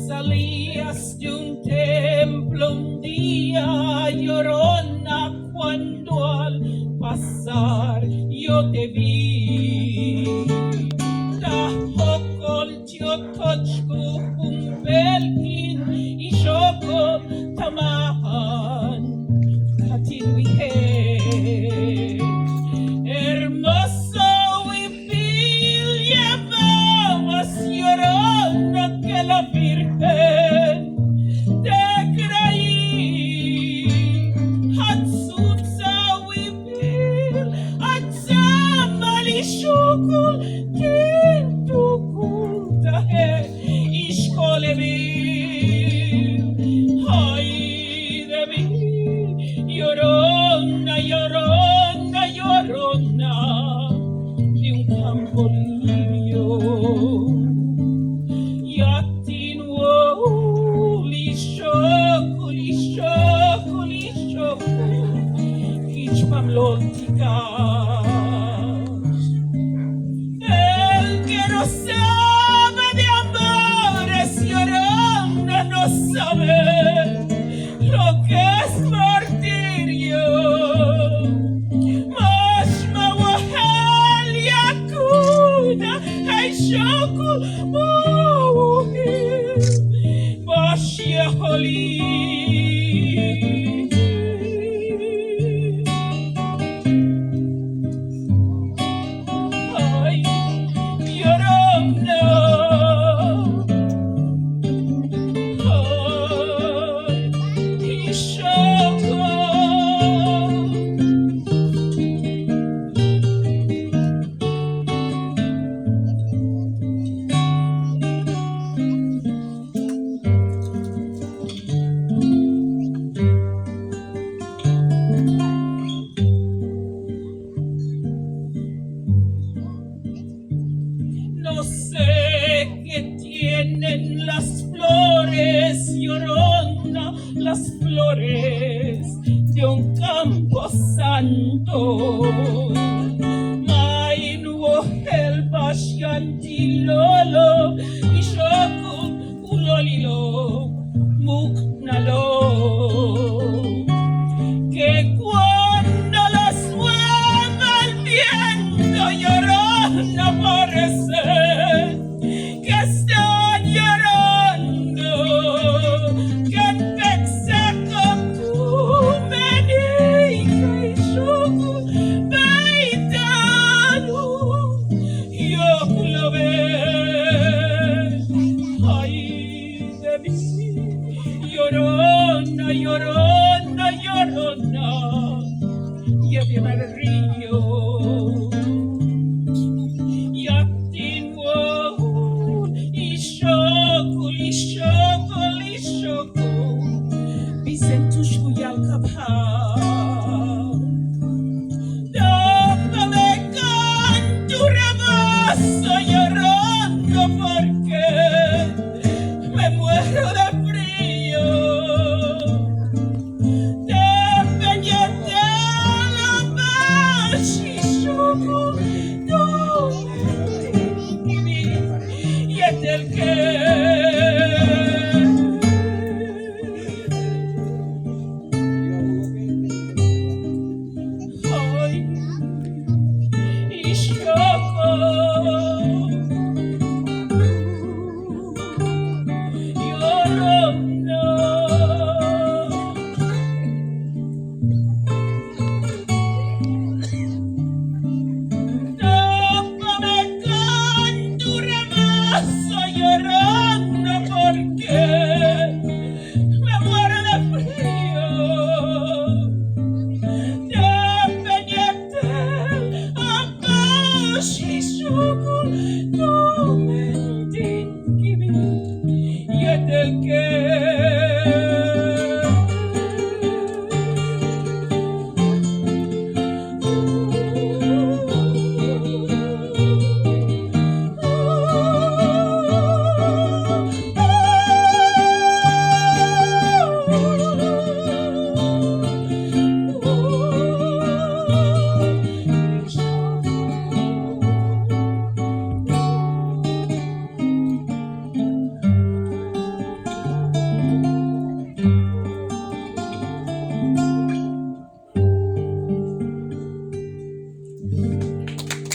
Salías de un templo un día, llorona, cuando al pasar yo te vi. Tahokol tiotochko kumbelkin ishoko tamahan katinwihe. Hermoso huipil llevabas, llorona, que la Virgen te creí. Hatsutsa huipil, atzamalishukul, kintukultahe, ishkolevil. Ay de mí, llorona, llorona, llorona, de un campo limpio. Yatinwo, lishoko, lishoko, lishoko, kichpamlontika. El que no sabe de amores, llorona, no sabe lo que es martirio. Mashma wahel yakuda, hey shokul muhim, bashya holi. Ay, llorona, ay, ishoko. No sé qué tienen las flores, llorona, las flores de un campo santo. Mainuo el bashantilolo, ishoko ulolilo, muknalo. Que cuando las mueva el viento, llorona, parece que está llorando, que pexa con tu menica y shuku beitanu, yo lo veo. Ay de mí, llorona, llorona, llorona, llévame al río. Yatinwo, ishoko, ishoko, ishoko, bisentushku yalkabha. Dame canturabazo, llorando porque me muero de frío. Te peñete la bashi porque